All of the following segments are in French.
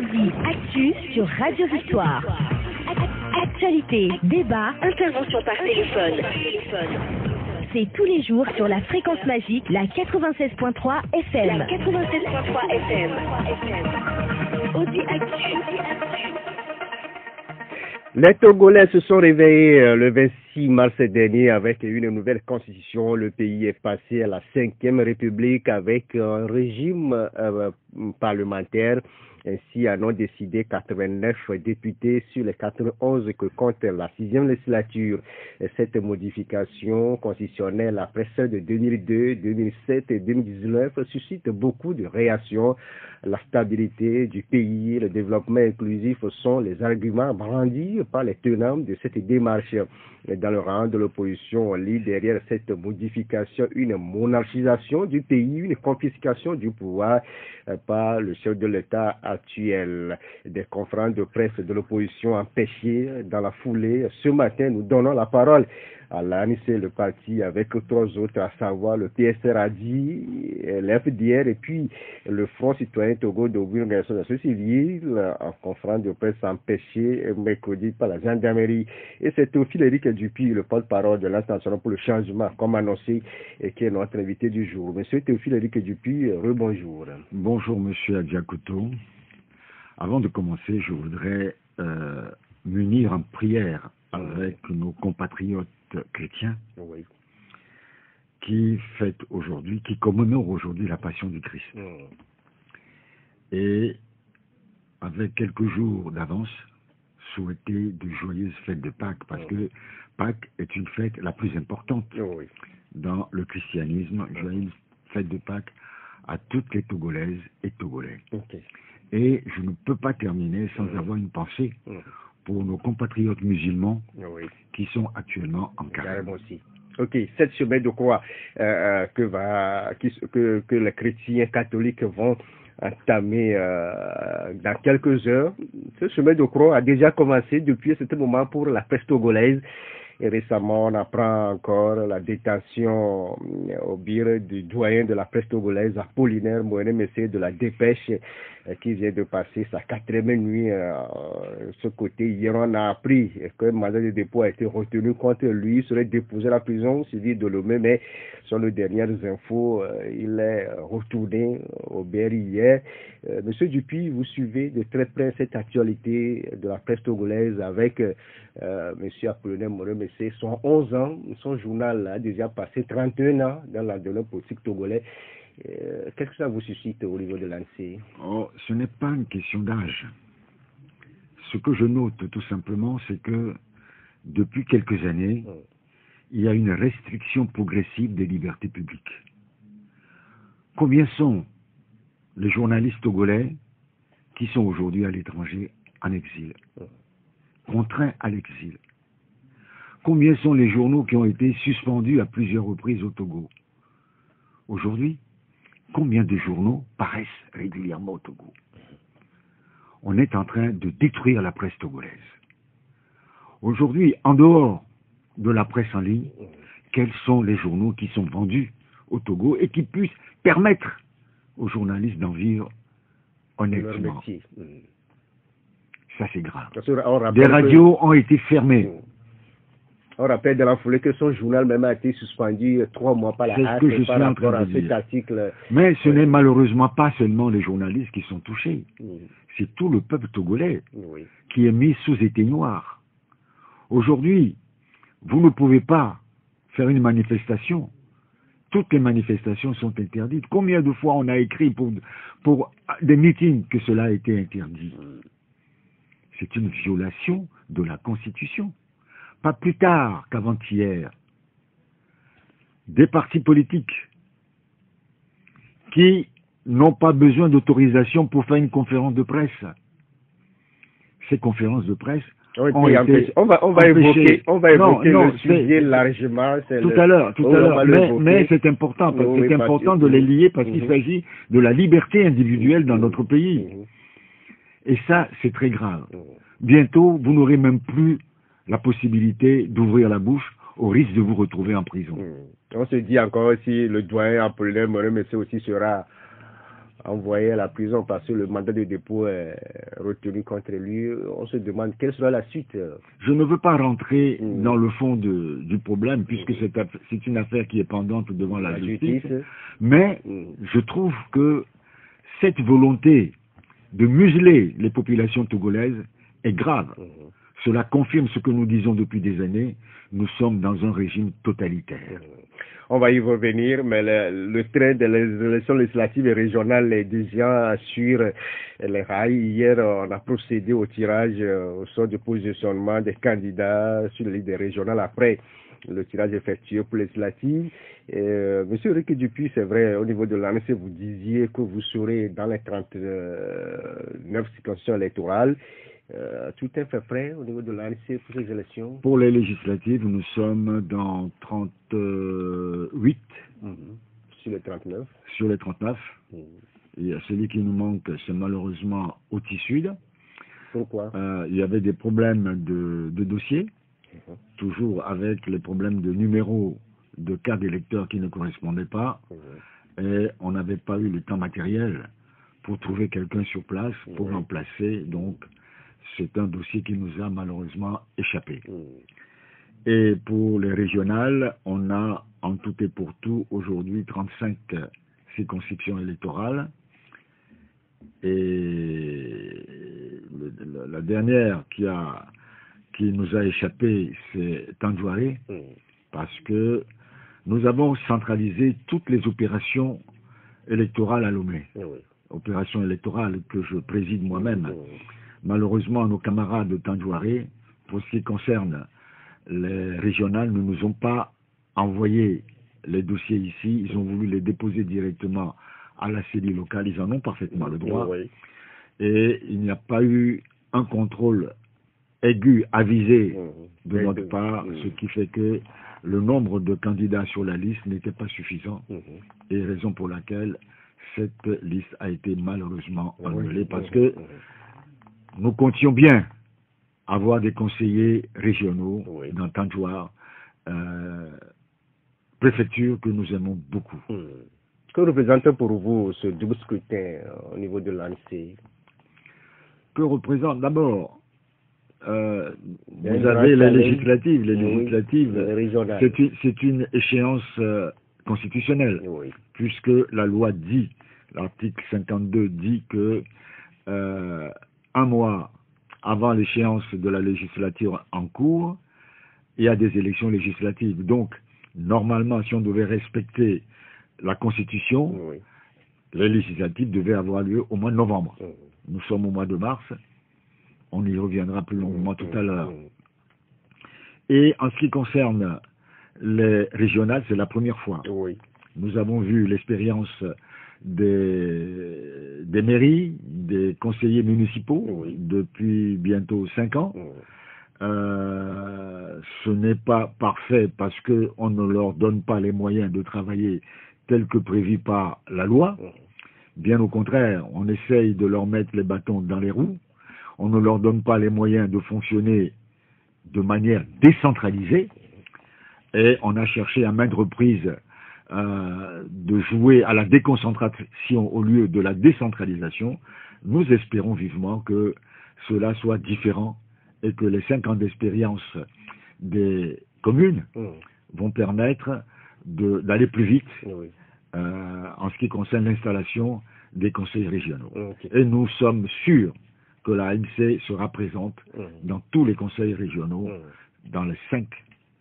Audi Actu sur Radio Victoire. Actualité, débat, intervention par téléphone. C'est tous les jours sur la fréquence magique, la 96.3 FM. La 96.3 FM. Audi Actu. Les Togolais se sont réveillés le 26 mars dernier avec une nouvelle constitution. Le pays est passé à la 5e République avec un régime parlementaire. Ainsi en ont décidé 89 députés sur les 91 que compte la 6e législature. Cette modification constitutionnelle après celle de 2002, 2007 et 2019 suscite beaucoup de réactions. La stabilité du pays, le développement inclusif sont les arguments brandis par les tenants de cette démarche. Dans le rang de l'opposition, on lit derrière cette modification une monarchisation du pays, une confiscation du pouvoir par le chef de l'État actuel. Des conférences de presse de l'opposition empêchées dans la foulée. Ce matin, nous donnons la parole à l'ANC, le parti avec 3 autres, à savoir le PSRADI, l'FDR et puis le Front citoyen Togo d'organisation de la société civile, en conférence de presse empêchée mercredi par la gendarmerie. Et c'est Théophile Éric Dupuis, le porte-parole de l'International pour le changement, comme annoncé, et qui est notre invité du jour. Monsieur Théophile Éric Dupuis, rebonjour. Bonjour Monsieur Adjakuto. Avant de commencer, je voudrais m'unir en prière avec nos compatriotes chrétiens qui fêtent aujourd'hui, qui commémorent aujourd'hui la passion du Christ. Et avec quelques jours d'avance, souhaiter de joyeuses fêtes de Pâques, parce que Pâques est une fête la plus importante dans le christianisme. Joyeuses fêtes de Pâques à toutes les Togolaises et Togolais. Et je ne peux pas terminer sans avoir une pensée pour nos compatriotes musulmans qui sont actuellement en carême. Ok, cette semaine de croix que les chrétiens catholiques vont entamer dans quelques heures. Ce chemin de croix a déjà commencé depuis ce moment pour la presse togolaise. Et récemment, on apprend encore la détention au bureau du doyen de la presse togolaise, Apollinaire Mohamed de la Dépêche, qui vient de passer sa 4e nuit ce côté. Hier, on a appris qu'un mandat de dépôt a été retenu contre lui. Il serait déposé à la prison civile de Lomé, mais selon les dernières infos, il est retourné au BR hier. Monsieur Dupuis, vous suivez de très près cette actualité de la presse togolaise avec Monsieur Apollinaire Mohamed. Son 11 ans, son journal a déjà passé 31 ans dans l'environnement politique togolais. Qu'est-ce que ça vous suscite au niveau de l'ANC? Ce n'est pas une question d'âge. Ce que je note tout simplement, c'est que depuis quelques années, il y a une restriction progressive des libertés publiques. Combien sont les journalistes togolais qui sont aujourd'hui à l'étranger en exil, contraints à l'exil? Combien sont les journaux qui ont été suspendus à plusieurs reprises au Togo? Aujourd'hui, combien de journaux paraissent régulièrement au Togo? On est en train de détruire la presse togolaise. Aujourd'hui, en dehors de la presse en ligne, quels sont les journaux qui sont vendus au Togo et qui puissent permettre aux journalistes d'en vivre honnêtement? Ça, c'est grave. Des radios ont été fermées. On rappelle dans la foulée que son journal même a été suspendu 3 mois par la HAC par rapport à cet article. Mais ce n'est malheureusement pas seulement les journalistes qui sont touchés. C'est tout le peuple togolais qui est mis sous éteignoir. Aujourd'hui, vous ne pouvez pas faire une manifestation. Toutes les manifestations sont interdites. Combien de fois on a écrit pour des meetings que cela a été interdit? C'est une violation de la Constitution. Pas plus tard qu'avant-hier, des partis politiques qui n'ont pas besoin d'autorisation pour faire une conférence de presse. Ces conférences de presse ont été on va évoquer le sujet largement. Tout à l'heure, mais c'est important, c'est important de les lier parce qu'il s'agit de la liberté individuelle dans notre pays. Et ça, c'est très grave. Bientôt, vous n'aurez même plus la possibilité d'ouvrir la bouche au risque de vous retrouver en prison. On se dit encore si le doyen Apollinaire Mohamed aussi sera envoyé à la prison parce que le mandat de dépôt est retenu contre lui. On se demande quelle sera la suite. Je ne veux pas rentrer dans le fond du problème, puisque c'est une affaire qui est pendante devant la justice. Mais je trouve que cette volonté de museler les populations togolaises est grave. Cela confirme ce que nous disons depuis des années. Nous sommes dans un régime totalitaire. On va y revenir, mais le train des élections législatives et régionales est déjà sur les rails. Hier, on a procédé au tirage au sort de positionnement des candidats sur les listes des régionales après le tirage effectué pour les législatives. Monsieur Ricky Dupuis, c'est vrai, au niveau de l'ANC, vous disiez que vous serez dans les 39 circonscriptions électorales. Tout est fait prêt au niveau de l'ANC pour ces élections? Pour les législatives, nous sommes dans 38. Sur les 39. Sur les 39. Et celui qui nous manque, c'est malheureusement Oti-Sud. Pourquoi? Il y avait des problèmes de dossiers, toujours avec les problèmes de numéros de carte d'électeur qui ne correspondaient pas. Et on n'avait pas eu le temps matériel pour trouver quelqu'un sur place pour remplacer. Donc, c'est un dossier qui nous a malheureusement échappé. Et pour les régionales, on a en tout et pour tout aujourd'hui 35 circonscriptions électorales. Et la dernière qui nous a échappé, c'est Tandjouaré, parce que nous avons centralisé toutes les opérations électorales à Lomé. Opérations électorales que je préside moi-même. Malheureusement, nos camarades de Tandjouaré, pour ce qui concerne les régionales, ne nous ont pas envoyé les dossiers ici. Ils ont voulu les déposer directement à la CENI locale. Ils en ont parfaitement le droit. Et il n'y a pas eu un contrôle aigu, avisé de notre part, ce qui fait que le nombre de candidats sur la liste n'était pas suffisant. Et raison pour laquelle cette liste a été malheureusement annulée, parce que nous comptions bien avoir des conseillers régionaux dans Tandjouar, préfecture que nous aimons beaucoup. Que représente pour vous ce double scrutin au niveau de l'ANC? Que représente d'abord vous avez les législatives. Les législatives, c'est une échéance constitutionnelle, puisque la loi dit, l'article 52 dit que un mois avant l'échéance de la législature en cours, il y a des élections législatives. Donc, normalement, si on devait respecter la Constitution, les législatives devaient avoir lieu au mois de novembre. Nous sommes au mois de mars. On y reviendra plus longuement tout à l'heure. Et en ce qui concerne les régionales, c'est la première fois. Nous avons vu l'expérience des mairies, des conseillers municipaux depuis bientôt 5 ans. Ce n'est pas parfait parce qu'on ne leur donne pas les moyens de travailler tel que prévu par la loi. Bien au contraire, on essaye de leur mettre les bâtons dans les roues. On ne leur donne pas les moyens de fonctionner de manière décentralisée. Et on a cherché à maintes reprises de jouer à la déconcentration au lieu de la décentralisation. Nous espérons vivement que cela soit différent et que les 5 ans d'expérience des communes vont permettre d'aller plus vite en ce qui concerne l'installation des conseils régionaux. Et nous sommes sûrs que la ANC sera présente dans tous les conseils régionaux dans les 5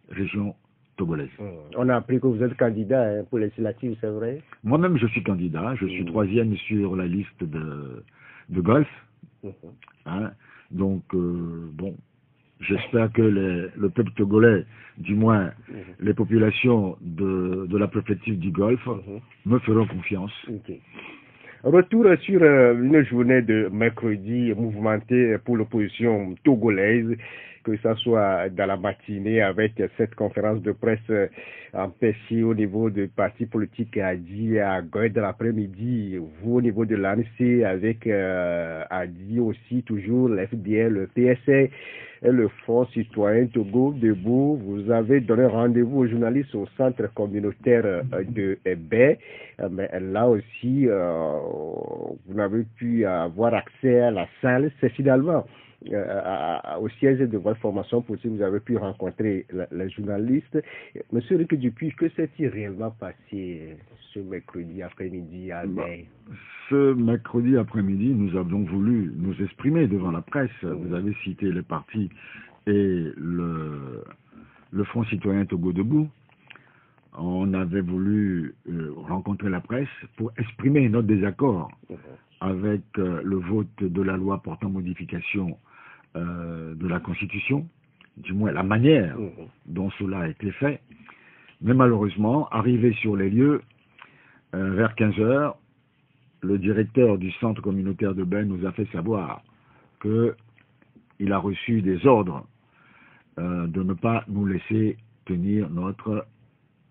régions togolaises. On a appris que vous êtes candidat pour les législatives, c'est vrai? Moi-même, je suis candidat. Je suis 3e sur la liste de Golf. Donc, bon, j'espère que le peuple togolais, du moins les populations de la préfecture du Golfe, me feront confiance. Retour sur une journée de mercredi mouvementée pour l'opposition togolaise, que ça soit dans la matinée avec cette conférence de presse empêchée au niveau des partis politiques à dit à Goy de l'après-midi, vous au niveau de l'ANC avec à dit aussi toujours l'FDL, le PSA et le Front Citoyen Togo debout. Vous avez donné rendez-vous aux journalistes au centre communautaire de Baie, mais là aussi vous n'avez pu avoir accès à la salle. C'est finalement au siège de votre formation politique, vous avez pu rencontrer les journalistes. Monsieur Rick Dupuis, que s'est-il réellement passé ce mercredi après-midi à Baie? Ce mercredi après-midi, nous avons voulu nous exprimer devant la presse. Vous avez cité les partis et le Front Citoyen Togo Debout. On avait voulu rencontrer la presse pour exprimer notre désaccord avec le vote de la loi portant modification de la Constitution, du moins la manière dont cela a été fait. Mais malheureusement, arrivé sur les lieux, vers 15 h, le directeur du centre communautaire de Baie nous a fait savoir qu'il a reçu des ordres de ne pas nous laisser tenir notre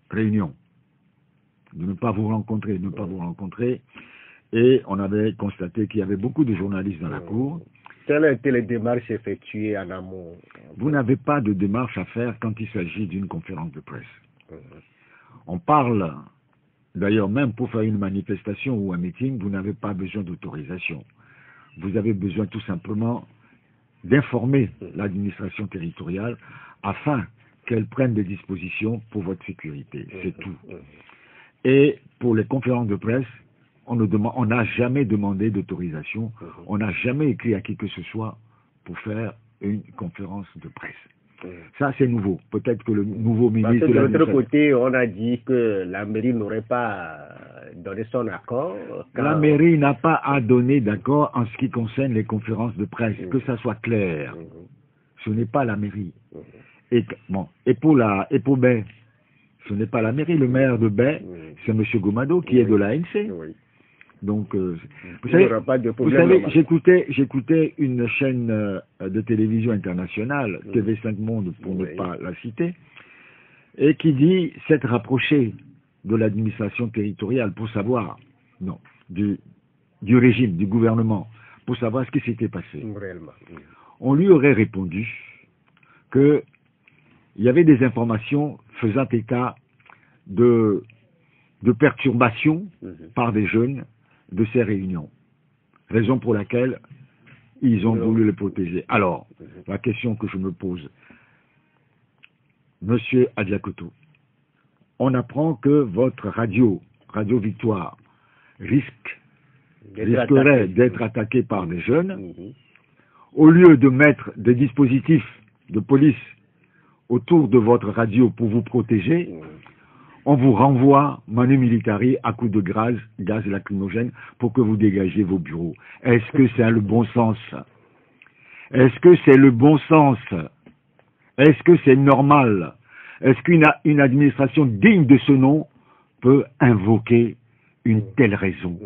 réunion, de ne pas vous rencontrer, et on avait constaté qu'il y avait beaucoup de journalistes dans la cour. Quelles étaient les démarches effectuées en amont? Vous n'avez pas de démarche à faire quand il s'agit d'une conférence de presse. On parle, d'ailleurs même pour faire une manifestation ou un meeting, vous n'avez pas besoin d'autorisation. Vous avez besoin tout simplement d'informer l'administration territoriale afin qu'elle prenne des dispositions pour votre sécurité. C'est tout. Et pour les conférences de presse, on n'a jamais demandé d'autorisation, on n'a jamais écrit à qui que ce soit pour faire une conférence de presse. Ça, c'est nouveau. Peut-être que le nouveau ministre... Parce que de l'autre côté, on a dit que la mairie n'aurait pas donné son accord. La mairie n'a pas à donner d'accord en ce qui concerne les conférences de presse, que ça soit clair. Ce n'est pas la mairie. Et pour Baie, ce n'est pas la mairie. Le maire de Baie, c'est M. Gomado, qui est de l'ANC. Donc, vous savez, j'écoutais une chaîne de télévision internationale, TV5 Monde pour ne pas la citer, et qui dit s'être rapproché de l'administration territoriale pour savoir, du régime, du gouvernement, pour savoir ce qui s'était passé. On lui aurait répondu qu'il y avait des informations faisant état de perturbations par des jeunes de ces réunions, raison pour laquelle ils ont voulu les protéger. Alors, la question que je me pose, Monsieur Adiakoto, on apprend que votre Radio Victoire, risquerait d'être attaquée par des jeunes. Au lieu de mettre des dispositifs de police autour de votre radio pour vous protéger, on vous renvoie manu militari à coups de gaz lacrymogène pour que vous dégagiez vos bureaux. Est-ce que c'est le bon sens? Est-ce que c'est le bon sens? Est-ce que c'est normal? Est-ce qu'une administration digne de ce nom peut invoquer une telle raison?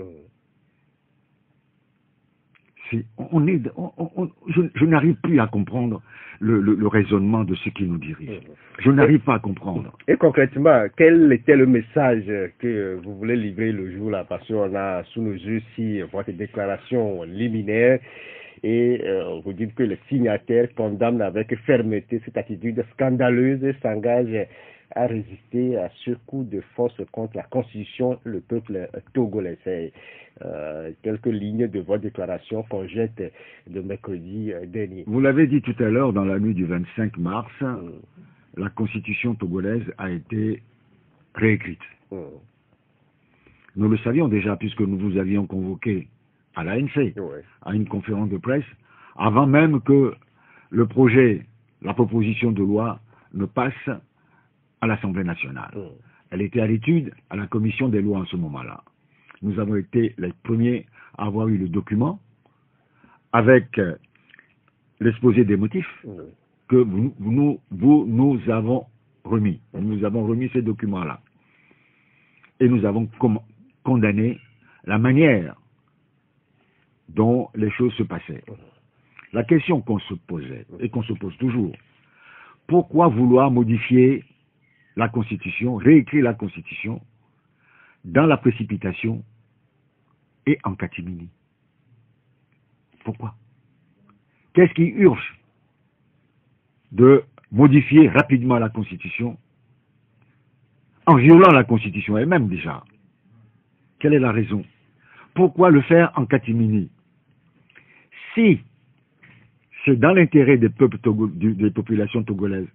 Je n'arrive plus à comprendre le raisonnement de ceux qui nous dirigent. Je n'arrive pas à comprendre. Et concrètement, quel était le message que vous voulez livrer le jour-là? Parce qu'on a sous nos yeux ici votre déclaration liminaire et vous dites que les signataires condamnent avec fermeté cette attitude scandaleuse et s'engagent à résister à ce coup de force contre la Constitution, le peuple togolais. Quelques lignes de votre déclaration conjointe de mercredi dernier. Vous l'avez dit tout à l'heure, dans la nuit du 25 mars, la Constitution togolaise a été réécrite. Nous le savions déjà, puisque nous vous avions convoqué à l'ANC, à une conférence de presse, avant même que le projet, la proposition de loi ne passe à l'Assemblée nationale. Elle était à l'étude à la commission des lois en ce moment-là. Nous avons été les premiers à avoir eu le document avec l'exposé des motifs que vous nous avons remis. Nous avons remis ces documents-là. Et nous avons condamné la manière dont les choses se passaient. La question qu'on se posait, et qu'on se pose toujours, pourquoi vouloir modifier la Constitution, réécrire la Constitution, dans la précipitation et en catimini? Pourquoi? Qu'est-ce qui urge de modifier rapidement la Constitution, en violant la Constitution elle-même déjà? Quelle est la raison? Pourquoi le faire en catimini? Si c'est dans l'intérêt des peuples des populations togolaises,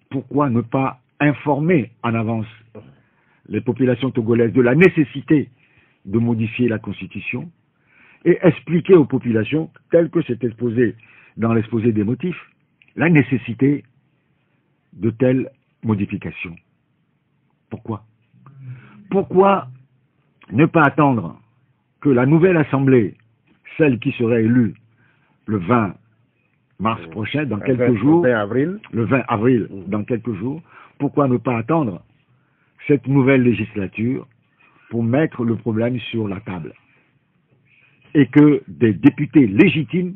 pourquoi ne pas informer en avance les populations togolaises de la nécessité de modifier la Constitution et expliquer aux populations, tel que c'est exposé dans l'exposé des motifs, la nécessité de telles modifications? Pourquoi? Pourquoi ne pas attendre que la nouvelle Assemblée, celle qui serait élue le 20 mars prochain, dans quelques jours, le 20 avril, dans quelques jours, pourquoi ne pas attendre cette nouvelle législature pour mettre le problème sur la table et que des députés légitimes,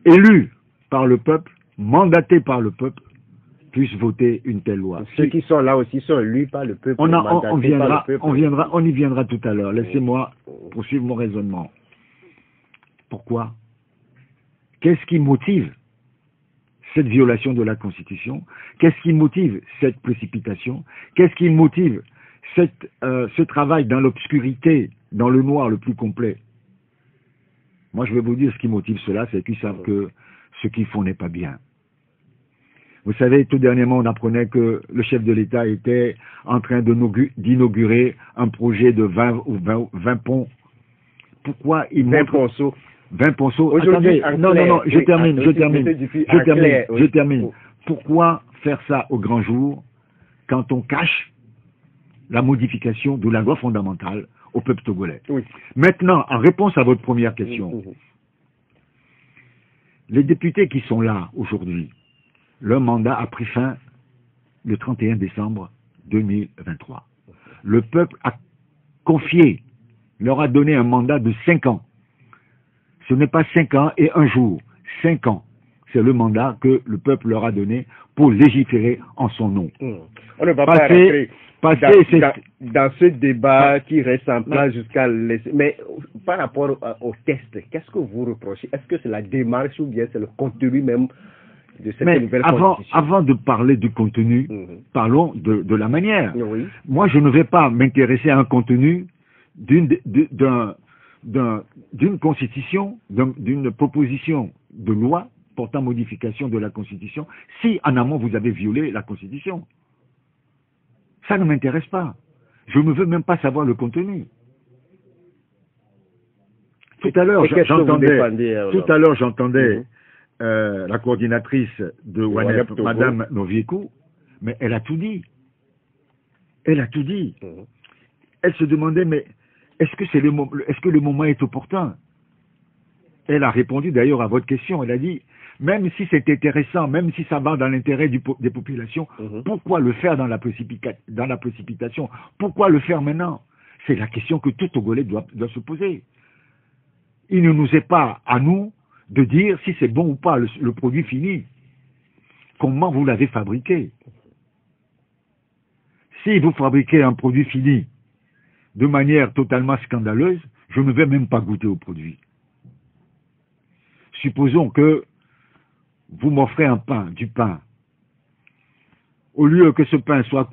élus par le peuple, mandatés par le peuple, puissent voter une telle loi? Ceux qui sont là aussi sont élus par le peuple. On y viendra tout à l'heure. Laissez-moi poursuivre mon raisonnement. Pourquoi? Qu'est-ce qui motive cette violation de la Constitution? Qu'est-ce qui motive cette précipitation? Qu'est-ce qui motive ce travail dans l'obscurité, dans le noir le plus complet? Moi, je vais vous dire ce qui motive cela, c'est qu'ils savent que ce qu'ils font n'est pas bien. Vous savez, tout dernièrement, on apprenait que le chef de l'État était en train d'inaugurer un projet de 20 ponts. Pourquoi il montre... 20 ponceaux. Attendez, non, je termine. Pourquoi faire ça au grand jour quand on cache la modification de la loi fondamentale au peuple togolais? Oui. Maintenant, en réponse à votre première question, les députés qui sont là aujourd'hui, leur mandat a pris fin le 31 décembre 2023. Le peuple a confié, leur a donné un mandat de 5 ans. Ce n'est pas 5 ans et un jour, 5 ans. C'est le mandat que le peuple leur a donné pour légiférer en son nom. On ne va pas rentrer dans ce débat qui reste en place jusqu'à... Mais par rapport au test, qu'est-ce que vous reprochez? Est-ce que c'est la démarche ou bien c'est le contenu même de cette nouvelle constitution? Avant de parler du contenu, parlons de la manière. Oui. Moi, je ne vais pas m'intéresser à un contenu d'une constitution, d'une proposition de loi portant modification de la Constitution, si en amont vous avez violé la Constitution. Ça ne m'intéresse pas. Je ne veux même pas savoir le contenu. Tout à l'heure, j'entendais la coordinatrice de WANEP, Madame Noviekou, mais elle a tout dit. Elle a tout dit. Elle se demandait, mais est-ce que le moment est opportun? Elle a répondu d'ailleurs à votre question. Elle a dit, même si c'est intéressant, même si ça va dans l'intérêt des populations, pourquoi le faire dans la précipitation? Pourquoi le faire maintenant? C'est la question que tout Togolais doit se poser. Il ne nous est pas à nous de dire si c'est bon ou pas le produit fini. Comment vous l'avez fabriqué? Si vous fabriquez un produit fini de manière totalement scandaleuse, je ne vais même pas goûter au produit. Supposons que vous m'offrez du pain. Au lieu que ce pain soit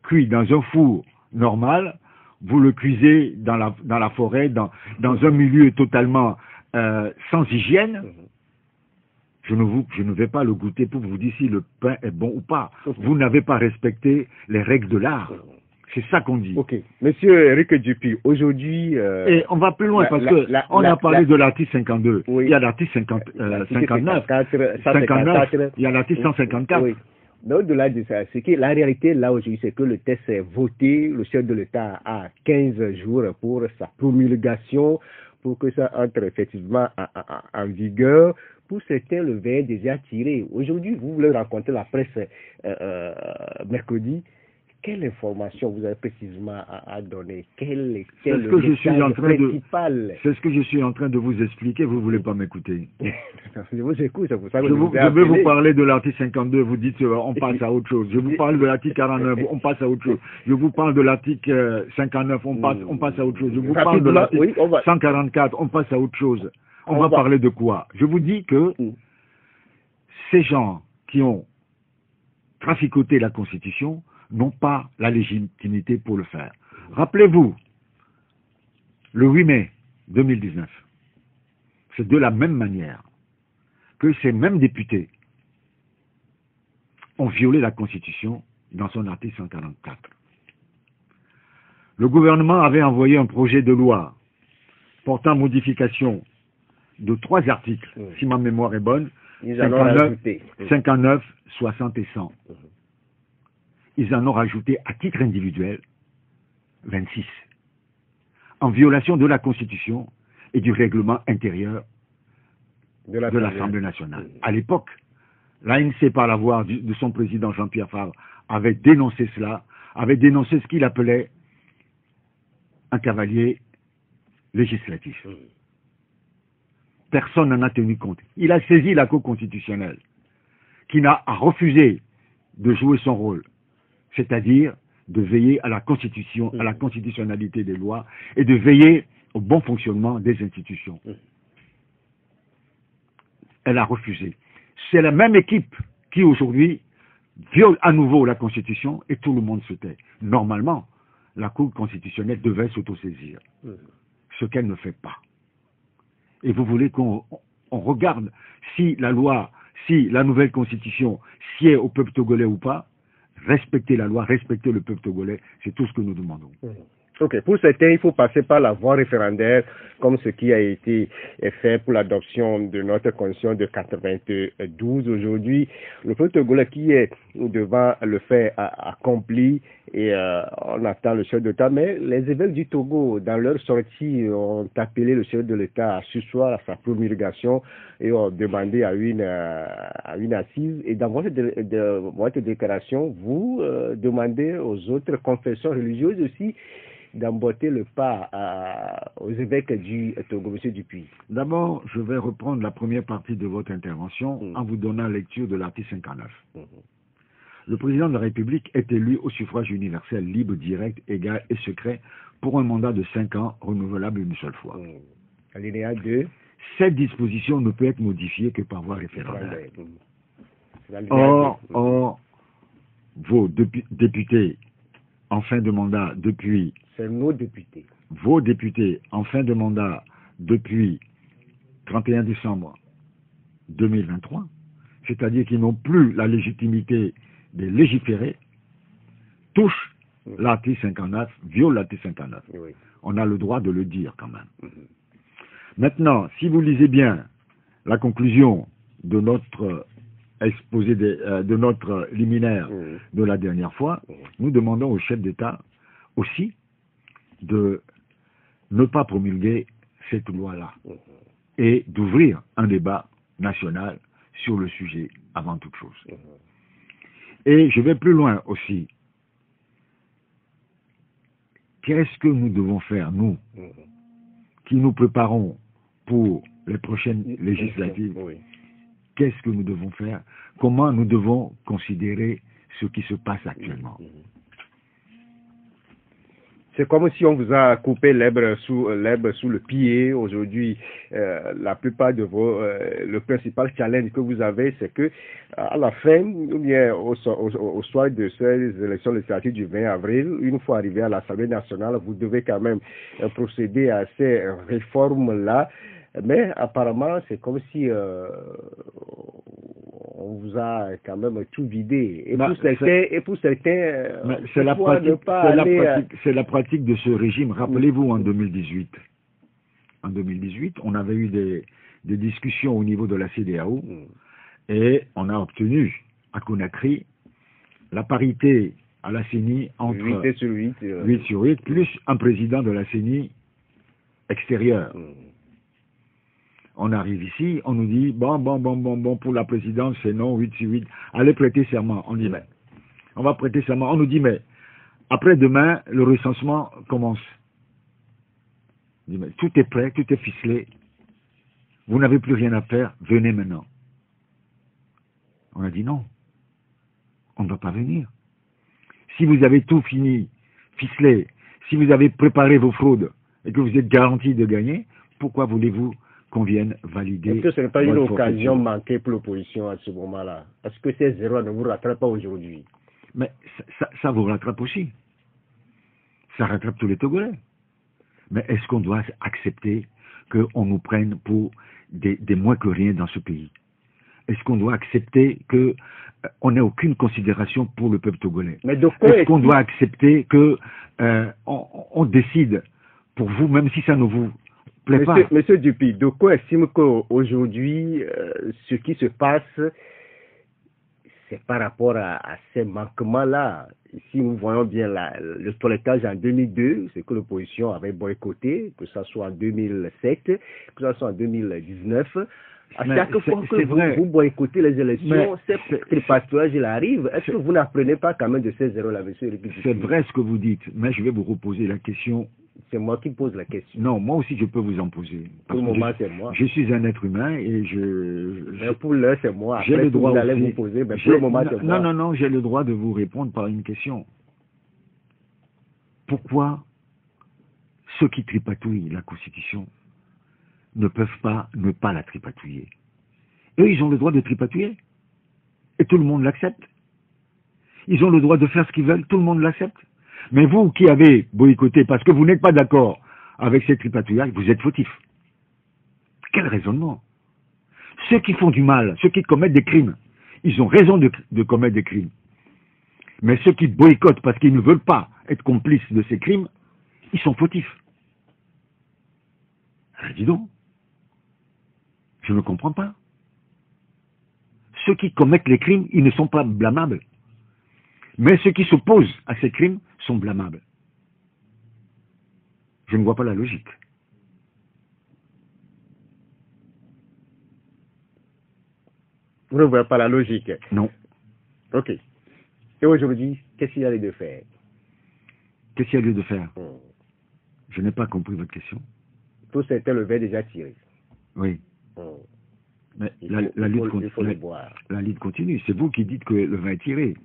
cuit dans un four normal, vous le cuisez dans la forêt, dans un milieu totalement sans hygiène. Je ne vais pas le goûter pour vous dire si le pain est bon ou pas. Vous n'avez pas respecté les règles de l'art. C'est ça qu'on dit. Ok. Monsieur Eric Dupuy, aujourd'hui... Et on va plus loin parce que on a parlé de l'article 52. Oui. Il y a l'article 59. Il y a l'article 154. Oui. Mais au-delà de ça, la réalité là aujourd'hui, c'est que le test est voté, le chef de l'État a 15 jours pour sa promulgation, pour que ça entre effectivement en vigueur. Pour certains, le verre est déjà tiré. Aujourd'hui, vous voulez rencontrer la presse mercredi. quelle information vous avez précisément à donner? Quel est C'est le ce que je suis en train principal? C'est ce que je suis en train de vous expliquer, vous ne voulez pas m'écouter. Je vous écoute, c'est pour ça que je vais vous parler de l'article 52, vous dites on passe à autre chose. Je vous parle de l'article 49, on passe à autre chose. Je vous parle de l'article 59, on passe à autre chose. Je vous parle de l'article 144, on passe à autre chose. On va parler de quoi? Je vous dis que ces gens qui ont traficoté la Constitution n'ont pas la légitimité pour le faire. Rappelez-vous, le 8 mai 2019, c'est de la même manière que ces mêmes députés ont violé la Constitution dans son article 144. Le gouvernement avait envoyé un projet de loi portant modification de 3 articles, si ma mémoire est bonne, 59, 60 et 100. Ils en ont rajouté à titre individuel 26, en violation de la Constitution et du règlement intérieur de l'Assemblée nationale. À l'époque, l'ANC, par la voix de son président Jean-Pierre Favre, avait dénoncé cela, avait dénoncé ce qu'il appelait un cavalier législatif. Personne n'en a tenu compte. Il a saisi la Cour constitutionnelle, qui a refusé de jouer son rôle, c'est-à-dire de veiller à la Constitution, à la constitutionnalité des lois et de veiller au bon fonctionnement des institutions. Elle a refusé. C'est la même équipe qui aujourd'hui viole à nouveau la Constitution et tout le monde se tait. Normalement, la Cour constitutionnelle devait s'autosaisir, ce qu'elle ne fait pas. Et vous voulez qu'on regarde si la loi, si la nouvelle Constitution sied au peuple togolais ou pas? Respecter la loi, respecter le peuple togolais, c'est tout ce que nous demandons. Ok, pour certains, il faut passer par la voie référendaire, comme ce qui a été fait pour l'adoption de notre constitution de 92. Aujourd'hui, le peuple togolais qui est devant le fait accompli et on attend le chef d'État, mais les évêques du Togo, dans leur sortie, ont appelé le chef de l'État à surseoir à sa promulgation et ont demandé à une assise. Et dans votre déclaration, vous demandez aux autres confessions religieuses aussi d'emboîter le pas aux évêques du Togo, M. Dupuis. D'abord, je vais reprendre la première partie de votre intervention en vous donnant lecture de l'article 59. Le président de la République est élu au suffrage universel, libre, direct, égal et secret pour un mandat de 5 ans, renouvelable une seule fois. Alinéa 2. Cette disposition ne peut être modifiée que par voie référendaire. Or, vos députés en fin de mandat depuis... C'est nos députés. Vos députés en fin de mandat depuis 31 décembre 2023, c'est-à-dire qu'ils n'ont plus la légitimité de légiférer, touchent l'article 59, violent l'article 59. Oui. On a le droit de le dire quand même. Maintenant, si vous lisez bien la conclusion de notre exposé de notre liminaire de la dernière fois, nous demandons au chef d'État aussi de ne pas promulguer cette loi-là et d'ouvrir un débat national sur le sujet avant toute chose. Et je vais plus loin aussi. Qu'est-ce que nous devons faire, nous, qui nous préparons pour les prochaines législatives? Qu'est-ce que nous devons faire? Comment nous devons considérer ce qui se passe actuellement? C'est comme si on vous a coupé l'herbe sous le pied. Aujourd'hui, la plupart de le principal challenge que vous avez, c'est que à la fin, ou bien au soir de ces élections législatives du 20 avril, une fois arrivé à l'Assemblée nationale, vous devez quand même procéder à ces réformes-là. Mais apparemment, c'est comme si on vous a quand même tout vidé. Et pour certains, c'est la pratique de ce régime. Rappelez-vous en 2018. En 2018, on avait eu des discussions au niveau de la CEDEAO et on a obtenu à Conakry la parité à la CENI entre 8 sur 8, 8 sur 8, plus un président de la CENI extérieur. On arrive ici, on nous dit, bon, pour la présidence, c'est non, 8 sur 8. Allez prêter serment. On dit, mais, on va prêter serment. On nous dit, mais, Après-demain, le recensement commence. On dit, mais tout est prêt, tout est ficelé. Vous n'avez plus rien à faire, venez maintenant. On a dit non, on ne va pas venir. Si vous avez tout fini, ficelé, si vous avez préparé vos fraudes et que vous êtes garanti de gagner, pourquoi voulez-vous qu'on vienne valider? Est-ce que ce n'est pas une votre occasion forfaiture? manquée pour l'opposition à ce moment-là? Est-ce que ces erreurs ne vous rattrapent pas aujourd'hui? Mais ça vous rattrape aussi. Ça rattrape tous les Togolais. Mais est-ce qu'on doit accepter qu'on nous prenne pour des moins que rien dans ce pays? Est-ce qu'on doit accepter qu'on n'ait aucune considération pour le peuple togolais? Est-ce qu'on doit accepter que on décide pour vous, même si ça ne vous plaît pas? Monsieur Dupuy, Doko estime qu'aujourd'hui, ce qui se passe, c'est par rapport à ces manquements-là. Ici, nous voyons bien le toilettage en 2002, c'est que l'opposition avait boycotté, que ce soit en 2007, que ce soit en 2019. À chaque fois que vous boycottez les élections, ce tripatouillage, il arrive. Est-ce que vous n'apprenez pas quand même de ces erreurs-là, monsieur Dupuy? C'est vrai ce que vous dites, mais je vais vous reposer la question. C'est moi qui pose la question. Non, moi aussi je peux vous en poser. Pour le moment, c'est moi. Je suis un être humain et mais pour l'heure, c'est moi. J'ai le droit vous allez vous poser, mais pour le moment, c'est moi. Non, j'ai le droit de vous répondre par une question. Pourquoi ceux qui tripatouillent la Constitution ne peuvent pas ne pas la tripatouiller? Eux, ils ont le droit de tripatouiller. Et tout le monde l'accepte. Ils ont le droit de faire ce qu'ils veulent, tout le monde l'accepte. Mais vous qui avez boycotté parce que vous n'êtes pas d'accord avec ces tripatouillages, vous êtes fautif. Quel raisonnement? Ceux qui font du mal, ceux qui commettent des crimes, ils ont raison de commettre des crimes. Mais ceux qui boycottent parce qu'ils ne veulent pas être complices de ces crimes, ils sont fautifs. Alors, dis donc, je ne comprends pas. Ceux qui commettent les crimes, ils ne sont pas blâmables. Mais ceux qui s'opposent à ces crimes sont blâmables. Je ne vois pas la logique. Vous ne voyez pas la logique? Non. Ok. Et aujourd'hui, qu'est-ce qu'il y a lieu de faire? Qu'est-ce qu'il y a lieu de faire? Je n'ai pas compris votre question. Tout c'était le verre déjà tiré. Oui. Mais la lutte continue. C'est vous qui dites que le vin est tiré.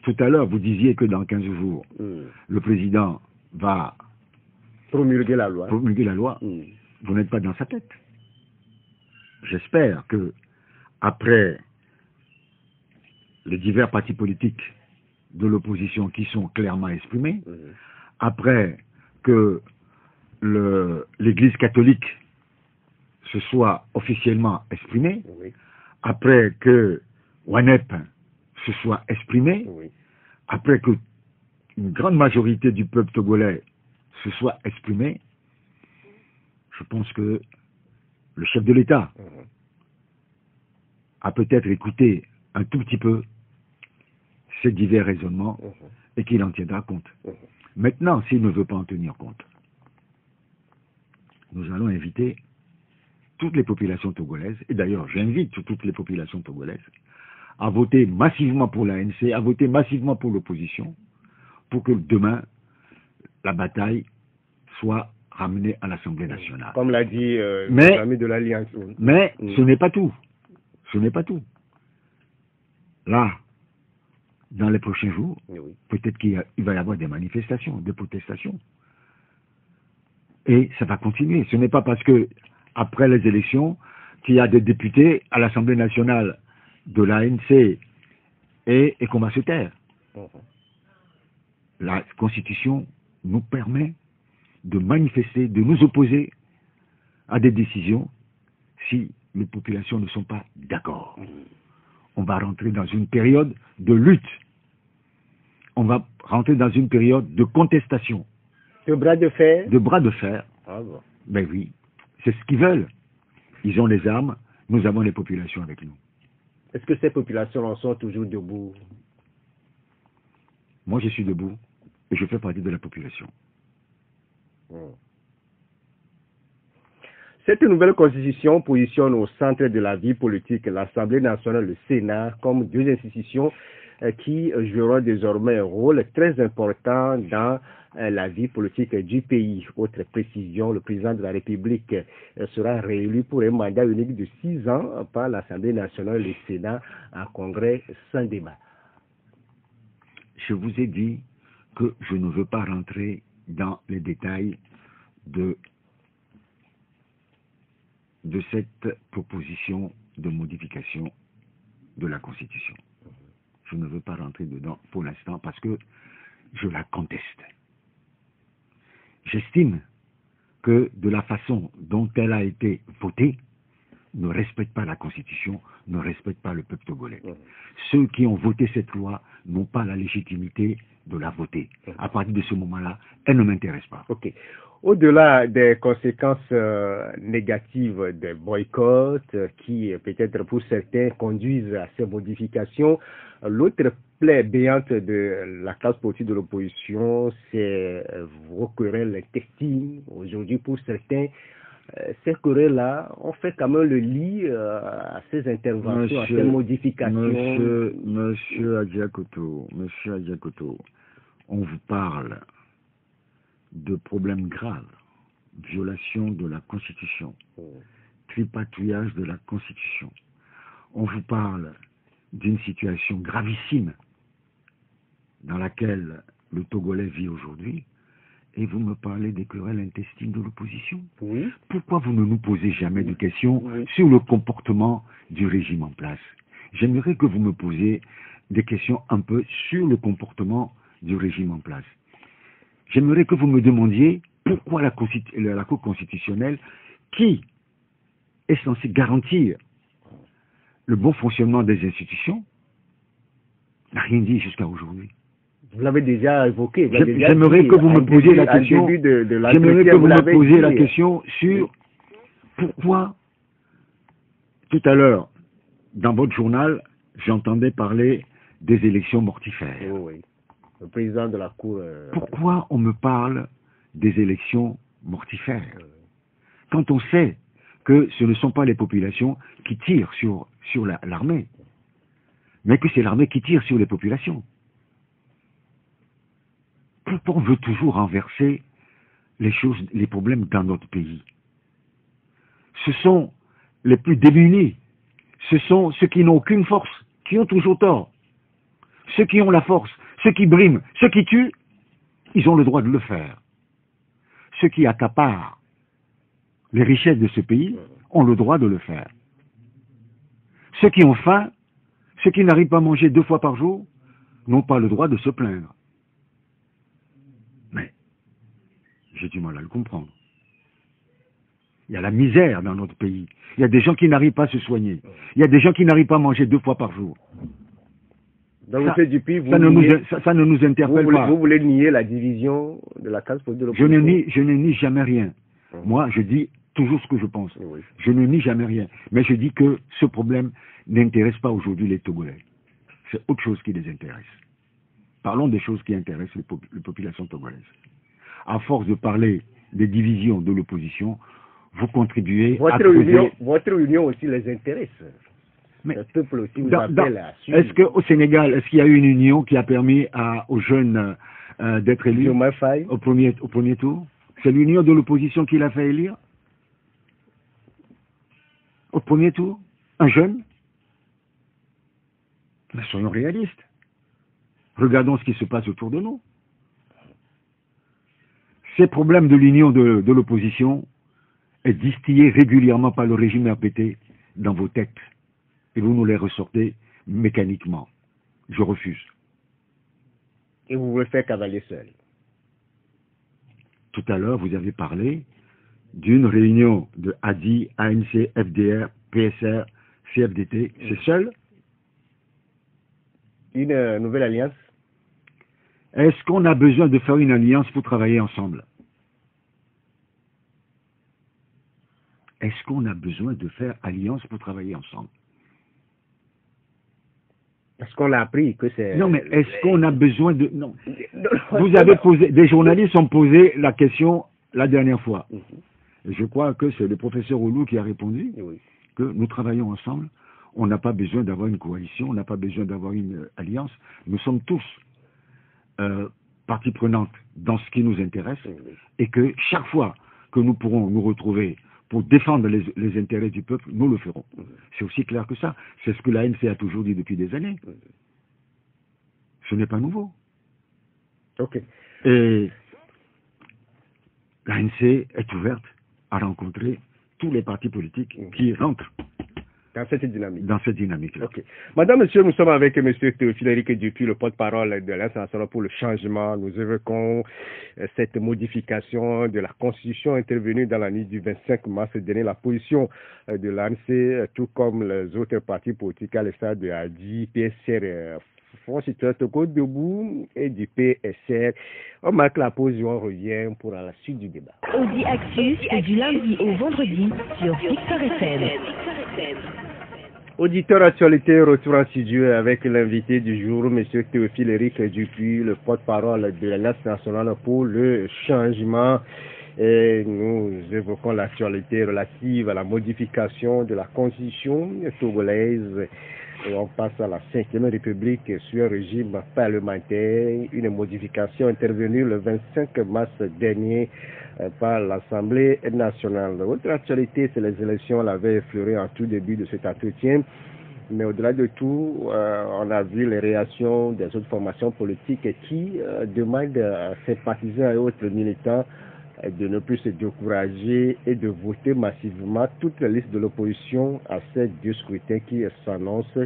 Tout à l'heure, vous disiez que dans 15 jours, le président va promulguer la loi. Vous n'êtes pas dans sa tête. J'espère que, après les divers partis politiques de l'opposition qui sont clairement exprimés, après que l'Église catholique se soit officiellement exprimée, après que WANEP se soit exprimé, après que une grande majorité du peuple togolais se soit exprimé, je pense que le chef de l'État a peut-être écouté un tout petit peu ces divers raisonnements et qu'il en tiendra compte. Maintenant, s'il ne veut pas en tenir compte, nous allons inviter toutes les populations togolaises, et d'ailleurs j'invite toutes les populations togolaises, à voter massivement pour l'ANC, à voter massivement pour l'opposition, pour que demain, la bataille soit ramenée à l'Assemblée nationale. Comme l'a dit l'ami de l'Alliance. Mais ce n'est pas tout. Ce n'est pas tout. Là, dans les prochains jours, peut-être qu'il va y avoir des manifestations, des protestations. Et ça va continuer. Ce n'est pas parce que, après les élections, qu'il y a des députés à l'Assemblée nationale de l'ANC et qu'on va se taire. La Constitution nous permet de manifester, de nous opposer à des décisions si les populations ne sont pas d'accord. On va rentrer dans une période de lutte. On va rentrer dans une période de contestation. De bras de fer? De bras de fer. Ah bon. Ben oui, c'est ce qu'ils veulent. Ils ont les armes, nous avons les populations avec nous. Est-ce que ces populations en sont toujours debout? Moi, je suis debout et je fais partie de la population. Cette nouvelle constitution positionne au centre de la vie politique l'Assemblée nationale, le Sénat, comme deux institutions qui joueront désormais un rôle très important dans la vie politique du pays. Autre précision, le président de la République sera réélu pour un mandat unique de 6 ans par l'Assemblée nationale et le Sénat en congrès sans débat. Je vous ai dit que je ne veux pas rentrer dans les détails de cette proposition de modification de la Constitution. Je ne veux pas rentrer dedans pour l'instant parce que je la conteste. J'estime que de la façon dont elle a été votée, ne respecte pas la Constitution, ne respecte pas le peuple togolais. Ceux qui ont voté cette loi n'ont pas la légitimité de la voter. À partir de ce moment-là, elle ne m'intéresse pas. Ok. Au-delà des conséquences négatives des boycotts qui, peut-être pour certains, conduisent à ces modifications, l'autre plaie béante de la classe politique de l'opposition, c'est vos querelles intestines. Aujourd'hui, pour certains, ces querelles-là ont fait quand même le lit à ces interventions, à ces modifications. Monsieur Adjakoto, on vous parle de problèmes graves, violation de la Constitution, tripatouillage de la Constitution. On vous parle d'une situation gravissime dans laquelle le Togolais vit aujourd'hui, et vous me parlez des querelles intestines de l'opposition. Oui. Pourquoi vous ne nous posez jamais de questions sur le comportement du régime en place? J'aimerais que vous me posiez des questions un peu sur le comportement du régime en place. J'aimerais que vous me demandiez pourquoi la Cour constitutionnelle, qui est censée garantir le bon fonctionnement des institutions, n'a rien dit jusqu'à aujourd'hui. Vous l'avez déjà évoqué. J'aimerais que vous me posiez la question. J'aimerais que vous me posiez la question sur pourquoi, tout à l'heure, dans votre journal, j'entendais parler des élections mortifères. Oui. Le président de la Cour... Pourquoi on me parle des élections mortifères quand on sait que ce ne sont pas les populations qui tirent sur l'armée, mais que c'est l'armée qui tire sur les populations? Pourquoi on veut toujours renverser les choses, les problèmes dans notre pays? Ce sont les plus démunis, ce sont ceux qui n'ont aucune force, qui ont toujours tort. Ceux qui ont la force, ceux qui briment, ceux qui tuent, ils ont le droit de le faire. Ceux qui accaparent les richesses de ce pays ont le droit de le faire. Ceux qui ont faim, ceux qui n'arrivent pas à manger 2 fois par jour, n'ont pas le droit de se plaindre. Mais j'ai du mal à le comprendre. Il y a la misère dans notre pays. Il y a des gens qui n'arrivent pas à se soigner. Il y a des gens qui n'arrivent pas à manger 2 fois par jour. Donc, M. Dupuis, ça ne nous interpelle pas. Vous voulez nier la division de la classe politique de l'opposition? Je ne nie jamais rien. Moi, je dis toujours ce que je pense. Oui. Je ne nie jamais rien. Mais je dis que ce problème n'intéresse pas aujourd'hui les Togolais. C'est autre chose qui les intéresse. Parlons des choses qui intéressent les populations togolaises. À force de parler des divisions de l'opposition, vous contribuez à creuser... Votre union aussi les intéresse. Mais le peuple aussi vous appelle à suivre. Est-ce qu'au Sénégal, est-ce qu'il y a eu une union qui a permis aux jeunes d'être élus au premier tour? C'est l'union de l'opposition qui l'a fait élire? Au premier tour? Un jeune? Mais soyons réalistes. Regardons ce qui se passe autour de nous. Ces problèmes de l'union de l'opposition est distillé régulièrement par le régime RPT dans vos têtes. Et vous nous les ressortez mécaniquement. Je refuse. Et vous voulez faire cavalier seul? Tout à l'heure, vous avez parlé d'une réunion de ADI, ANC, FDR, PSR, CFDT. C'est seul? Une nouvelle alliance? Est-ce qu'on a besoin de faire une alliance pour travailler ensemble? Est-ce qu'on a besoin de faire alliance pour travailler ensemble? Parce qu'on a appris que c'est... Non, mais est-ce qu'on a besoin de... Non. Vous avez posé... Des journalistes ont posé la question la dernière fois. Et je crois que c'est le professeur Oulou qui a répondu que nous travaillons ensemble. On n'a pas besoin d'avoir une coalition, on n'a pas besoin d'avoir une alliance. Nous sommes tous partie prenante dans ce qui nous intéresse et que chaque fois que nous pourrons nous retrouver pour défendre les intérêts du peuple, nous le ferons. C'est aussi clair que ça. C'est ce que l'ANC a toujours dit depuis des années. Ce n'est pas nouveau. Ok. Et l'ANC est ouverte à rencontrer tous les partis politiques qui rentrent dans cette dynamique. Dans cette dynamique-là. Ok. Madame, monsieur, nous sommes avec monsieur Théophile Eric Dupuis, le porte-parole de l'Alliance nationale pour le changement. Nous évoquons cette modification de la Constitution intervenue dans la nuit du 25 mars dernier. La position de l'ANC, tout comme les autres partis politiques à l'État de ADI, PSR, Front Citoyen Togo Debout et du PSR. On marque la pause et on revient pour la suite du débat. Audi Actus, c'est du lundi au vendredi sur Victor FM. Auditeur actualité, retour en studio avec l'invité du jour, M. Théophile Eric Dupuis, le porte-parole de l'Alliance nationale pour le changement. Et nous évoquons l'actualité relative à la modification de la constitution togolaise. Et on passe à la 5e République sur un régime parlementaire, une modification intervenue le 25 mars dernier par l'Assemblée nationale. L'autre actualité, c'est les élections, on l'avait effleuré en tout début de cet entretien. Mais au-delà de tout, on a vu les réactions des autres formations politiques qui demandent à ses partisans et autres militants de ne plus se décourager et de voter massivement toute la liste de l'opposition à ces deux scrutins qui s'annoncent.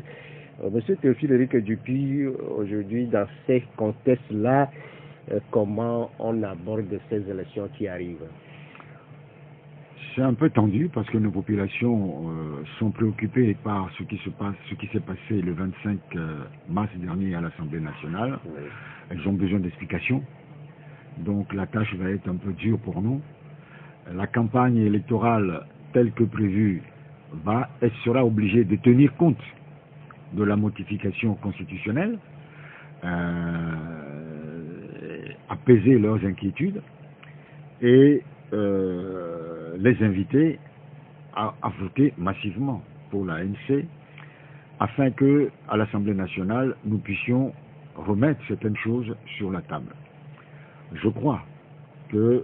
Monsieur Théophile Eric Dupuis, aujourd'hui, dans ces contextes-là, comment on aborde ces élections qui arrivent? C'est un peu tendu parce que nos populations sont préoccupées par ce qui se passe, ce qui s'est passé le 25 mars dernier à l'Assemblée nationale. Oui. Elles ont besoin d'explications. Donc la tâche va être un peu dure pour nous. La campagne électorale telle que prévue elle sera obligée de tenir compte de la modification constitutionnelle, apaiser leurs inquiétudes et les inviter à voter massivement pour l'ANC afin que, à l'Assemblée nationale, nous puissions remettre certaines choses sur la table. Je crois que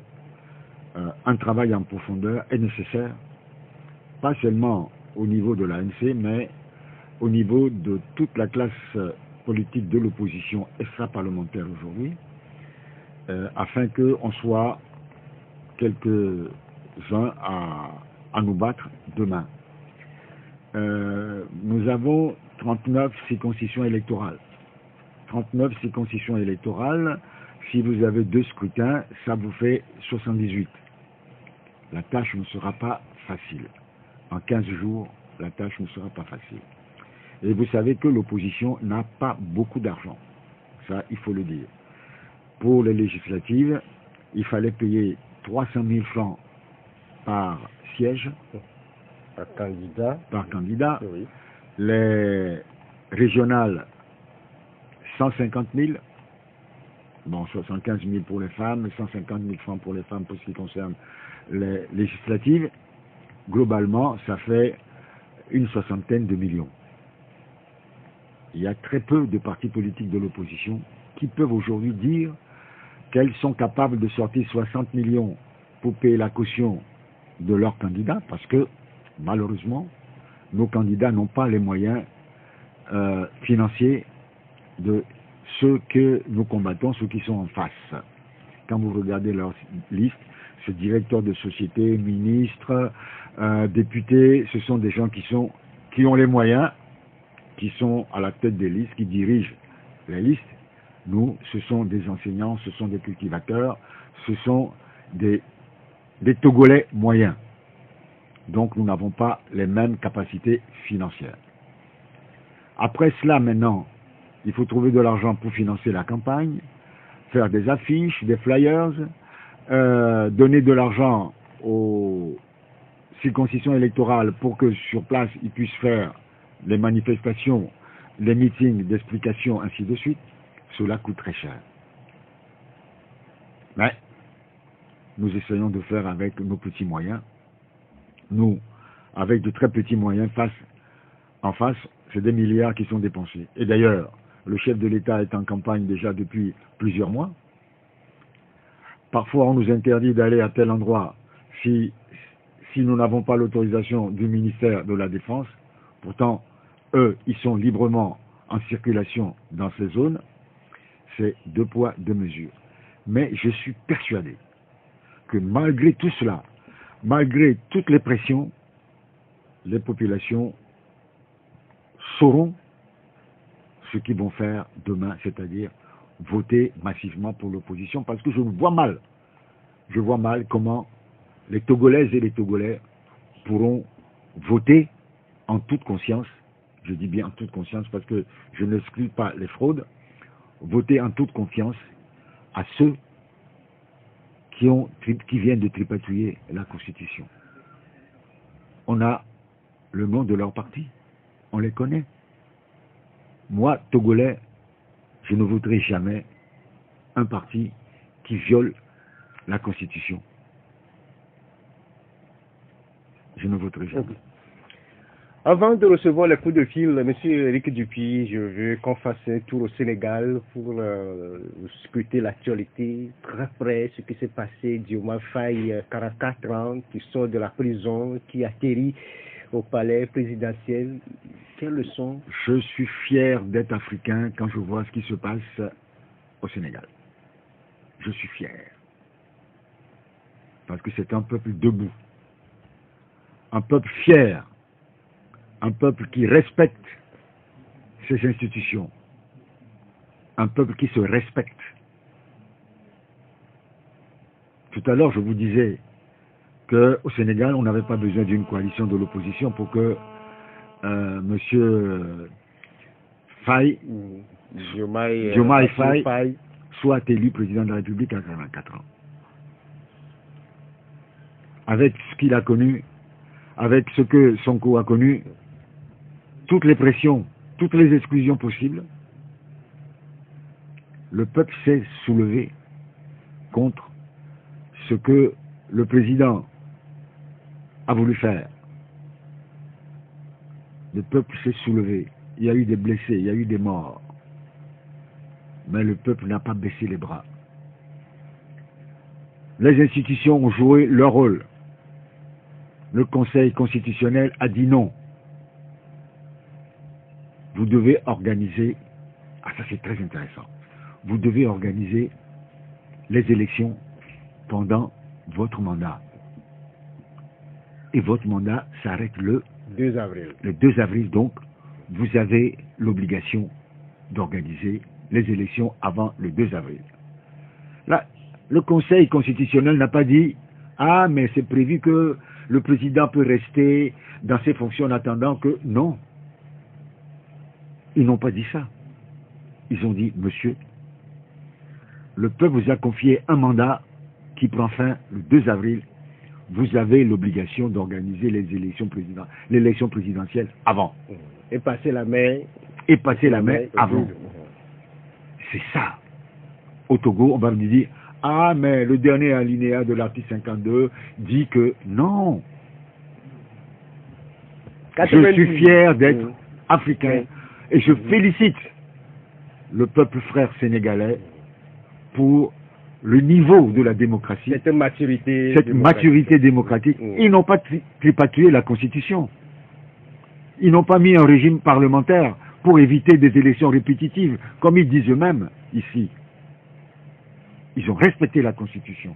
un travail en profondeur est nécessaire, pas seulement au niveau de l'ANC, mais au niveau de toute la classe politique de l'opposition extra-parlementaire aujourd'hui, afin qu'on soit quelques-uns à nous battre demain. Nous avons 39 circonscriptions électorales. 39 circonscriptions électorales, si vous avez 2 scrutins, ça vous fait 78. La tâche ne sera pas facile. En 15 jours, la tâche ne sera pas facile. Et vous savez que l'opposition n'a pas beaucoup d'argent. Ça, il faut le dire. Pour les législatives, il fallait payer 300 000 francs par siège. Par candidat. Oui. Les régionales, 150 000. Bon, 75 000 pour les femmes, 150 000 francs pour les femmes pour ce qui concerne les législatives. Globalement, ça fait une 60aine de millions. Il y a très peu de partis politiques de l'opposition qui peuvent aujourd'hui dire qu'elles sont capables de sortir 60 millions pour payer la caution de leurs candidats, parce que, malheureusement, nos candidats n'ont pas les moyens financiers de ceux que nous combattons, ceux qui sont en face. Quand vous regardez leur liste, c'est directeurs de société, ministres, députés, ce sont des gens qui ont les moyens, qui sont à la tête des listes, qui dirigent les listes. Nous, ce sont des enseignants, ce sont des cultivateurs, ce sont des Togolais moyens. Donc nous n'avons pas les mêmes capacités financières. Après cela, maintenant, il faut trouver de l'argent pour financer la campagne, faire des affiches, des flyers, donner de l'argent aux circonscriptions électorales pour que sur place, ils puissent faire les manifestations, les meetings d'explication, ainsi de suite. Cela coûte très cher. Mais nous essayons de faire avec nos petits moyens. Nous, avec de très petits moyens, face En face, c'est des milliards qui sont dépensés. Et d'ailleurs, le chef de l'État est en campagne déjà depuis plusieurs mois. Parfois, on nous interdit d'aller à tel endroit si nous n'avons pas l'autorisation du ministère de la Défense. Pourtant, eux, ils sont librement en circulation dans ces zones. C'est 2 poids, 2 mesures. Mais je suis persuadé que malgré tout cela, malgré toutes les pressions, les populations sauront ce qu'ils vont faire demain, c'est-à-dire voter massivement pour l'opposition, parce que je vois mal comment les Togolaises et les Togolais pourront voter en toute conscience, je dis bien en toute conscience parce que je n'exclus pas les fraudes, voter en toute confiance à ceux qui viennent de tripatouiller la Constitution. On a le nom de leur parti, on les connaît. Moi, Togolais, je ne voterai jamais un parti qui viole la Constitution. Je ne voterai jamais. Avant de recevoir les coups de fil, M. Éric Dupuis, je veux qu'on fasse un tour au Sénégal pour scruter l'actualité très près, ce qui s'est passé. Diomaye Faye, 44 ans, qui sort de la prison, qui atterrit au palais présidentiel. Quelle leçon? Je suis fier d'être africain quand je vois ce qui se passe au Sénégal. Je suis fier. Parce que c'est un peuple debout. Un peuple fier. Un peuple qui respecte ses institutions. Un peuple qui se respecte. Tout à l'heure, je vous disais qu'au Sénégal, on n'avait pas besoin d'une coalition de l'opposition pour que Monsieur Faye, Diomaye Faye soit élu président de la République à 44 ans. Avec ce qu'il a connu, avec ce que Sonko a connu, toutes les pressions, toutes les exclusions possibles, le peuple s'est soulevé contre ce que le président a voulu faire. Le peuple s'est soulevé. Il y a eu des blessés, il y a eu des morts. Mais le peuple n'a pas baissé les bras. Les institutions ont joué leur rôle. Le Conseil constitutionnel a dit non. Vous devez organiser, ah ça c'est très intéressant, vous devez organiser les élections pendant votre mandat. Et votre mandat s'arrête le 2 avril. Le 2 avril, donc, vous avez l'obligation d'organiser les élections avant le 2 avril. Là, le Conseil constitutionnel n'a pas dit « Ah, mais c'est prévu que le président peut rester dans ses fonctions en attendant que... » Non. Ils n'ont pas dit ça. Ils ont dit « Monsieur, le peuple vous a confié un mandat qui prend fin le 2 avril. Vous avez l'obligation d'organiser l'élection présidentielle avant. » Et passer la main. Et passer la main avant. C'est ça. Au Togo, on va me dire « Ah, mais le dernier alinéa de l'article 52 dit que... » Non. 90. Je suis fier d'être africain. Et je félicite le peuple frère sénégalais pour le niveau de la démocratie. Cette maturité démocratique. Ils n'ont pas tripatouillé la Constitution. Ils n'ont pas mis un régime parlementaire pour éviter des élections répétitives, comme ils disent eux-mêmes ici. Ils ont respecté la Constitution.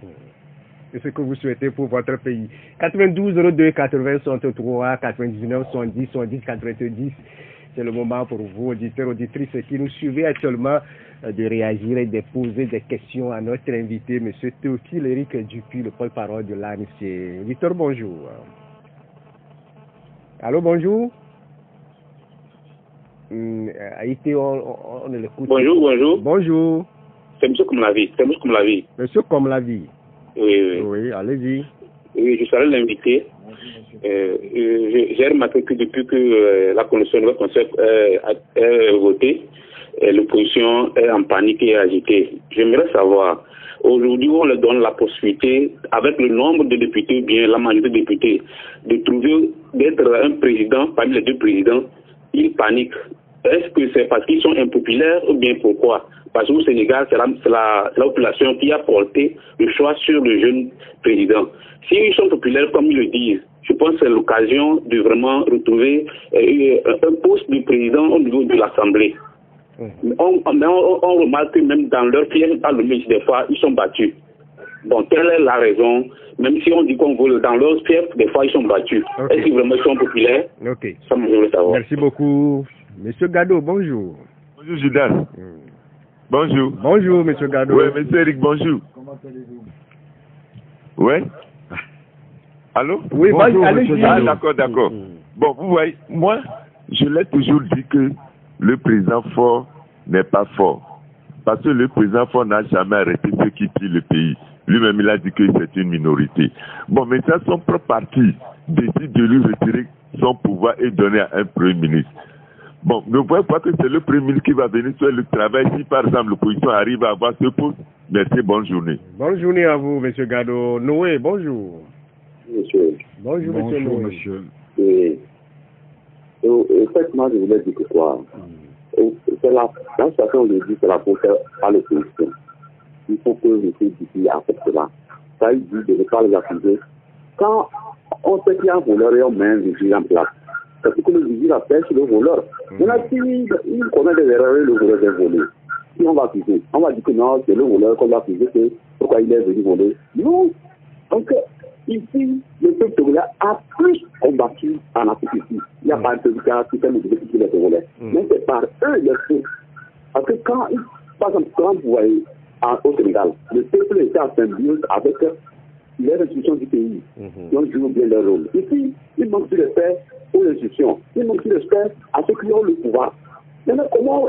C'est ce que vous souhaitez pour votre pays. 92 02 80 63 99 70 70 90. C'est le moment pour vous, auditeurs, auditrices, qui nous suivez actuellement, de réagir et de poser des questions à notre invité, M. Théophile Éric Dupuis, le porte-parole de l'ANC. Auditeur, bonjour. Allô, bonjour. Haïti, on l'écoute. Bonjour, bonjour. Bonjour. C'est M. Komlavi. Monsieur Komlavi. Oui. Oui, allez-y. Oui, je serai l'invité. J'ai remarqué que depuis que la Constitution de Conseil est votée, l'opposition est en panique et agitée. J'aimerais savoir, aujourd'hui, on leur donne la possibilité, avec le nombre de députés, bien la majorité de députés, d'être un président parmi les 2 présidents ils paniquent. Est-ce que c'est parce qu'ils sont impopulaires ou bien pourquoi? Parce qu'au Sénégal, c'est la population qui a porté le choix sur le jeune président. S'ils sont populaires comme ils le disent, je pense que c'est l'occasion de vraiment retrouver un poste de président au niveau de l'Assemblée. On remarque que même dans leur pièce, dans le ministre, des fois, ils sont battus. Bon, quelle est la raison? Même si on dit qu'on vole dans leur pièce, des fois, ils sont battus. Okay. Est-ce que vraiment ils sont populaires? Ok. Ça, je veux savoir. Merci beaucoup. Monsieur Gado, bonjour. Bonjour, Judas. Bonjour. Bonjour, monsieur Gado. Oui, monsieur Eric, bonjour. Comment allez-vous? Oui. Allô? Oui, bonjour, allez-y. Ah, d'accord. Bon, vous voyez, moi, je l'ai toujours dit que le président fort n'est pas fort. Parce que le président fort n'a jamais arrêté ceux qui pillent le pays. Lui-même, il a dit que c'est une minorité. Bon, mais ça, son propre parti décide de lui retirer son pouvoir et donner à un premier ministre. Bon, ne voyez pas que c'est le premier ministre qui va venir faire le travail si, par exemple, l'opposition arrive à avoir ce poste. Merci, bonne journée. Bonne journée à vous, monsieur Gado. Noé, bonjour. Monsieur. Bonjour, monsieur Noé. Monsieur. Et effectivement, je voulais dire que quoi? C'est la situation où je dis, c'est la frontière à l'opposition. Il faut que le pays accepte cela. Ça, il dit de ne pas les accuser. Quand on sait qu'il y a un voleur et on met un vigile en place, c'est que le vigile appelle sur le voleur. Maintenant, s'il commet des erreurs et le voleur est volé, si on va accuser, on va dire que non, c'est le voleur qu'on va accuser, c'est pourquoi il est venu voler. Non. Donc, ici, le peuple togolais a plus combattu en Afrique ici. Il n'y a pas un peuple qui a tout un mouvement qui est togolais. Mais c'est par eux les faits. Parce que quand, par exemple, quand vous voyez au Sénégal, le peuple était en symbiose avec les institutions du pays qui ont joué bien leur rôle. Ici, il manque de respect aux institutions. Il manque de respect à ceux qui ont le pouvoir. Maintenant, comment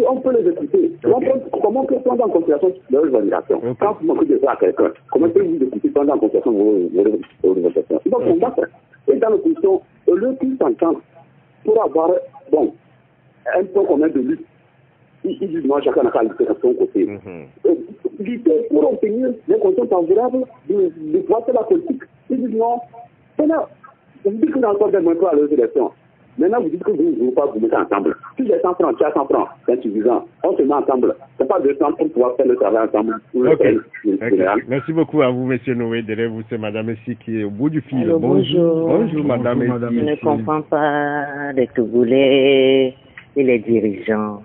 on peut les écouter? Comment on peut prendre en considération leurs revendications? Quand vous manquez de ça à quelqu'un, comment peut-vous écouter prendre en considération vos revendications? Donc, on va faire. Et dans l'opposition, au lieu qu'ils s'entendent pour avoir, un point commun de lutte, ils disent non, chacun n'a qu'à lutter de son côté. Lutter pour obtenir des conditions favorables de voir la politique. Ils disent non. Maintenant, vous dites que dans le temps des moyens pour aller aux élections. Maintenant, vous dites que vous ne voulez pas vous mettre ensemble. Si j'ai 100 francs, tu as 100 francs, c'est insuffisant. On se met ensemble. Ce n'est pas 200 pour pouvoir faire le travail ensemble. Okay. Merci beaucoup à vous, monsieur Noé. Derrière vous, c'est madame Essi qui est au bout du fil. Alors, bonjour, madame Essi. Je ne comprends pas les Togolais et les dirigeants.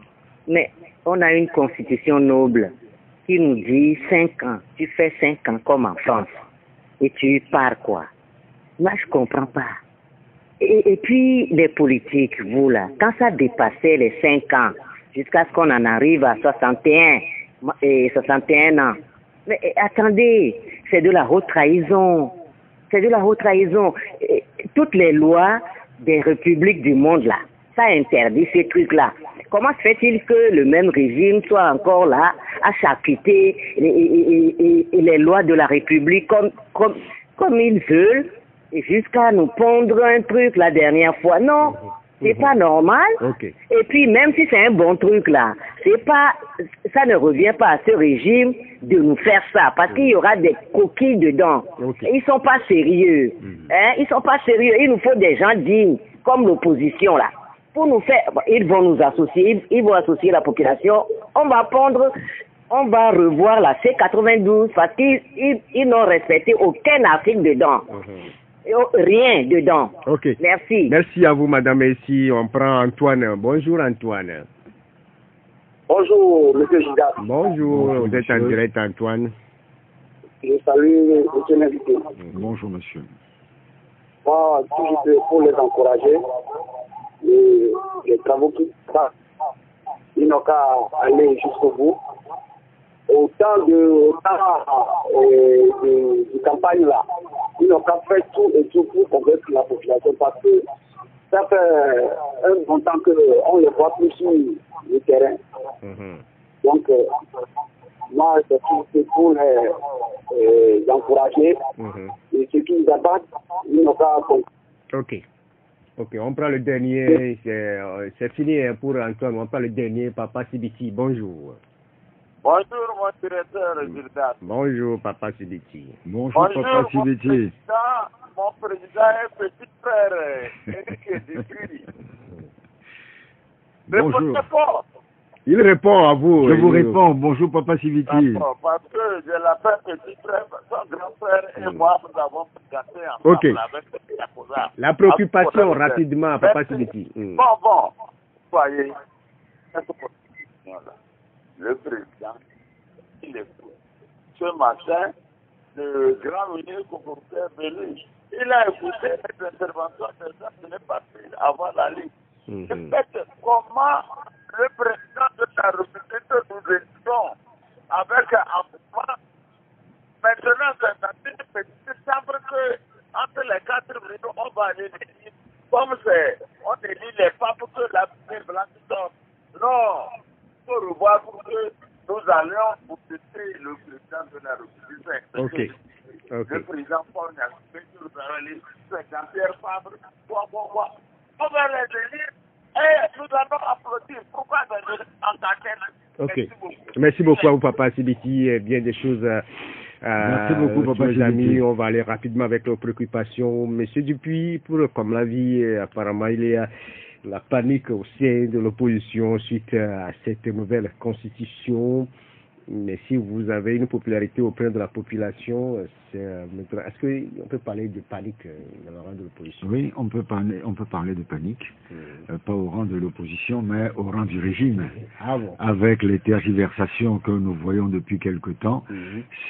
Mais on a une constitution noble qui nous dit 5 ans. Tu fais 5 ans comme en France. Et tu pars quoi? Moi, je ne comprends pas. Et puis, les politiques, vous là, quand ça dépassait les 5 ans, jusqu'à ce qu'on en arrive à 61 ans, mais attendez, c'est de la haute trahison. C'est de la haute trahison. Et toutes les lois des républiques du monde là, ça interdit ces trucs-là. Comment se fait-il que le même régime soit encore là à charcuter les lois de la République comme ils veulent? Et jusqu'à nous pondre un truc la dernière fois. Non, c'est pas normal. Okay. Et puis même si c'est un bon truc là, ça ne revient pas à ce régime de nous faire ça, parce qu'il y aura des coquilles dedans. Okay. Ils sont pas sérieux. Ils sont pas sérieux. Il nous faut des gens dignes, comme l'opposition là. Pour nous faire, ils vont nous associer, ils vont associer la population. On va revoir la C92 parce qu'ils n'ont respecté aucun article dedans. Rien dedans. Ok. Merci. Merci à vous, madame Essi. On prend Antoine. Bonjour, Antoine. Bonjour, monsieur Giga. Bonjour, vous êtes en direct, Antoine. Je salue monsieur l'invité. Bonjour, monsieur. Moi, si je peux pour les encourager, les travaux qui passent, ils n'ont qu'à aller jusqu'au bout. Au temps de campagne là, ils n'ont qu'à faire tout et tout pour convaincre la population parce que ça fait un bon temps qu'on ne les voit plus sur le terrain. Donc, moi, c'est pour les encourager et ceux qui nous abattent, ils n'ont qu'à. Ok, on prend le dernier, c'est fini pour Antoine, on prend le dernier, Papa Sibiti, bonjour. Bonjour, mon directeur Gildas. Bonjour, Papa Sibiti. Bonjour, Papa Sibiti. Mon président est petit frère, Eric Dupri. Bonjour. Pas. Il répond à vous. Je vous réponds. Bonjour, Papa Sibiti. Parce que j'ai la petit frère, son grand-père et moi, nous avons gâté ensemble avec Yakosa. La préoccupation, rapidement, Papa Sibiti. Bon. Voyez, le président, il est fou. Ce matin, le grand ministre communautaire Bélu, il a écouté les interventions des gens qui n'est pas pris avant la liste. Comment le président de la République nous étions avec un mouvement, maintenant c'est dans une petite chambre que entre les 4 minutes on va aller dire, comme c'est, on élit les papes pour que la première blanche tombe. Non, il faut revoir pour que nous allions pour citer le président de la République. Le président Paul Nagbe, c'est Jean-Pierre Fabre, on va les élire. Et nous allons applaudir. Pourquoi venir en tête? Merci beaucoup à vous, Papa Sibiti. Bien des choses. Merci beaucoup, Papa Sibiti. Amis, on va aller rapidement avec nos préoccupations. Monsieur Dupuis, comme la vie, apparemment, il y a la panique au sein de l'opposition suite à cette nouvelle constitution. Mais si vous avez une popularité auprès de la population, est-ce qu'on peut parler de panique dans le rang de l'opposition? Oui, on peut parler de panique, pas au rang de l'opposition, mais au rang du régime. Avec les tergiversations que nous voyons depuis quelque temps,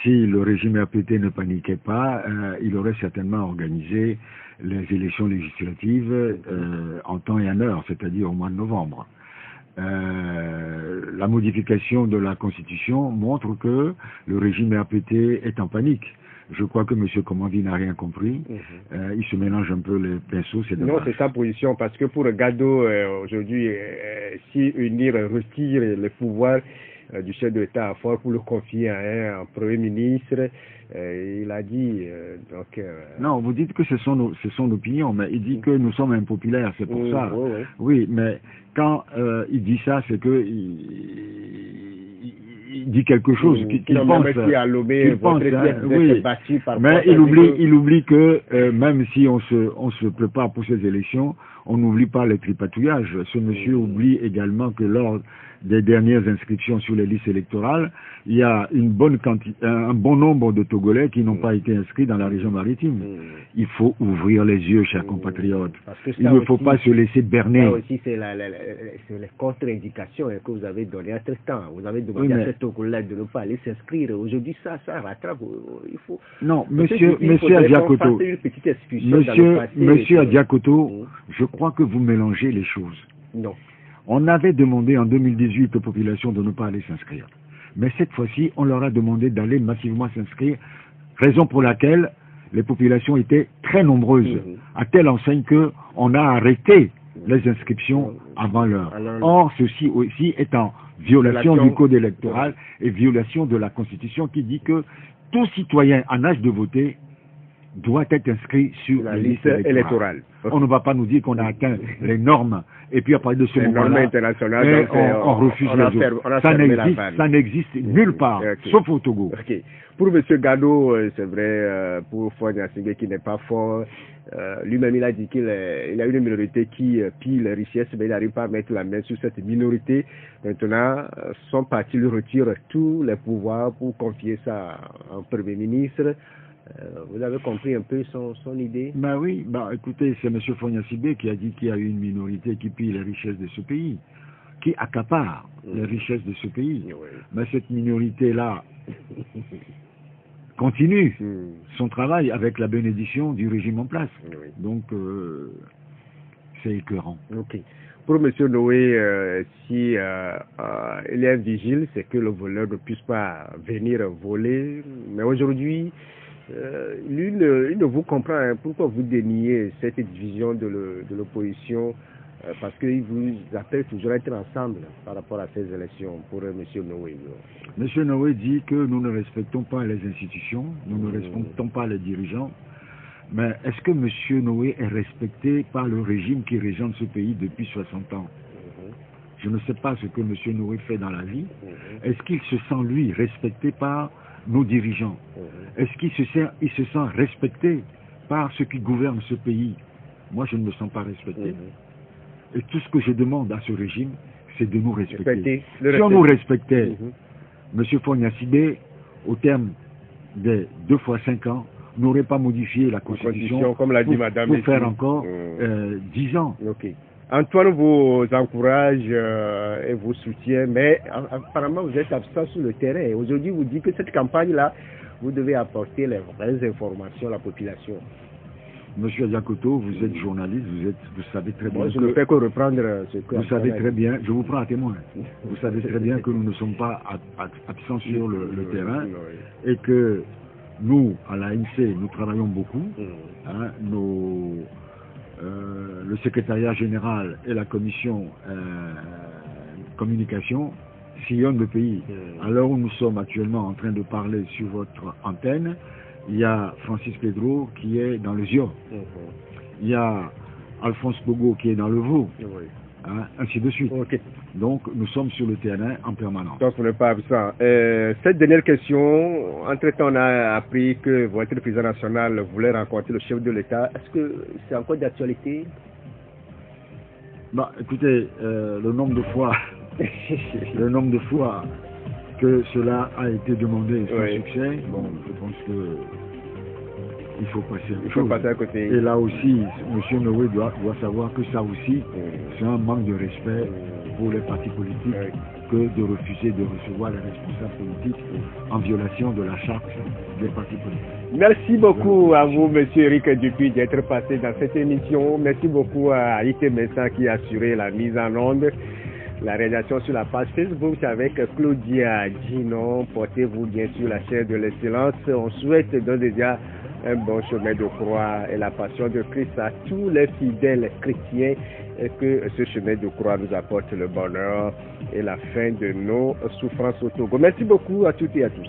si le régime APT ne paniquait pas, il aurait certainement organisé les élections législatives en temps et en heure, c'est-à-dire au mois de novembre. La modification de la Constitution montre que le régime APT est en panique. Je crois que M. Komandi n'a rien compris. Il se mélange un peu les pinceaux. Non, c'est sa position, parce que pour Gado, aujourd'hui, si UNIR retire le pouvoir du chef de l'État à fort pour le confier à un Premier ministre, il a dit... Non, vous dites que c'est son opinion, mais il dit que nous sommes impopulaires, c'est pour ça. Oui, mais quand il dit ça, c'est que il dit quelque chose qu'il pense. Mais il oublie que même si on se prépare pour ces élections, on n'oublie pas les tripatouillages. Ce monsieur oublie également que lors des dernières inscriptions sur les listes électorales, il y a un bon nombre de Togolais qui n'ont pas été inscrits dans la région maritime. Il faut ouvrir les yeux, chers compatriotes. Il ne faut pas se laisser berner. Ça aussi, c'est les contre-indications que vous avez données à ce temps. Vous avez demandé à ces Togolais de ne pas aller s'inscrire. Aujourd'hui, ça rattrape. Il faut... Non, monsieur Adiakoto, monsieur Adiakoto, je crois que vous mélangez les choses. Non. On avait demandé en 2018 aux populations de ne pas aller s'inscrire. Mais cette fois-ci, on leur a demandé d'aller massivement s'inscrire, raison pour laquelle les populations étaient très nombreuses, à telle enseigne qu'on a arrêté les inscriptions avant l'heure. Or, ceci aussi est en violation du code électoral et violation de la Constitution qui dit que tout citoyen en âge de voter doit être inscrit sur la liste électorale. On ne va pas nous dire qu'on a atteint les normes et puis à partir de ce moment-là, on refuse les autres. Ça n'existe nulle part, sauf au Togo. Pour M. Gado, c'est vrai, pour Fonia Singé qui n'est pas fort, lui-même il a dit qu'il a une minorité qui pille les richesses, mais il n'arrive pas à mettre la main sur cette minorité. Maintenant, son parti lui retire tous les pouvoirs pour confier ça à un Premier ministre. Vous avez compris un peu son idée? Ben oui, écoutez, c'est M. Fonia Sibé qui a dit qu'il y a une minorité qui pille les richesses de ce pays, qui accapare les richesses de ce pays. Mais cette minorité-là continue son travail avec la bénédiction du régime en place. Donc, c'est écœurant. Pour M. Noé, si il y a un vigile, c'est que le voleur ne puisse pas venir voler. Mais aujourd'hui, lui ne vous comprend. Pourquoi vous déniez cette division de l'opposition? Parce qu'il vous appelle toujours à être ensemble par rapport à ces élections pour M. Noé. M. Noé dit que nous ne respectons pas les institutions, nous ne respectons pas les dirigeants. Mais est-ce que M. Noé est respecté par le régime qui régente ce pays depuis 60 ans? Je ne sais pas ce que M. Noé fait dans la vie. Est-ce qu'il se sent, lui, respecté par nos dirigeants? Est-ce qu'il se sent respecté par ceux qui gouvernent ce pays? Moi, je ne me sens pas respecté. Et tout ce que je demande à ce régime, c'est de nous respecter. Si on nous respectait, M. Fogna Sidibé, au terme des 2 fois 5 ans, n'aurait pas modifié la Constitution comme l'a dit Madame pour faire encore 10 ans. Okay. Antoine vous encourage et vous soutient, mais apparemment vous êtes absent sur le terrain. Aujourd'hui, vous dites que cette campagne-là, vous devez apporter les vraies informations à la population. Monsieur Diakoto, vous êtes journaliste, vous savez très bien. Moi, je ne fais que reprendre ce que vous savez très bien, je vous prends à témoin. Vous savez très bien que nous ne sommes pas absents sur le terrain et que nous, à l'ANC, nous travaillons beaucoup. Hein, le secrétariat général et la commission communication sillonnent le pays. À l'heure où nous sommes actuellement en train de parler sur votre antenne, il y a Francis Pedro qui est dans le Zion. Il y a Alphonse Pogo qui est dans le Vaud. Hein, ainsi de suite. Donc nous sommes sur le terrain en permanence. Donc vous n'êtes pas absent. Cette dernière question, entre-temps on a appris que votre président national voulait rencontrer le chef de l'État. Est-ce que c'est encore d'actualité? Bah, écoutez, le nombre de fois que cela a été demandé sans succès, bon, je pense que il faut passer à côté. Et là aussi, M. Noé doit savoir que ça aussi, c'est un manque de respect pour les partis politiques que de refuser de recevoir les responsables politiques en violation de la charte des partis politiques. Merci beaucoup à vous, M. Eric Dupuis, d'être passé dans cette émission. Merci beaucoup à Ike Messa qui a assuré la mise en onde. La rédaction sur la page Facebook avec Claudia Ginon. Portez-vous bien sûr la chair de l'excellence. On souhaite déjà un bon chemin de croix et la passion de Christ à tous les fidèles chrétiens et que ce chemin de croix nous apporte le bonheur et la fin de nos souffrances au Togo. Merci beaucoup à toutes et à tous.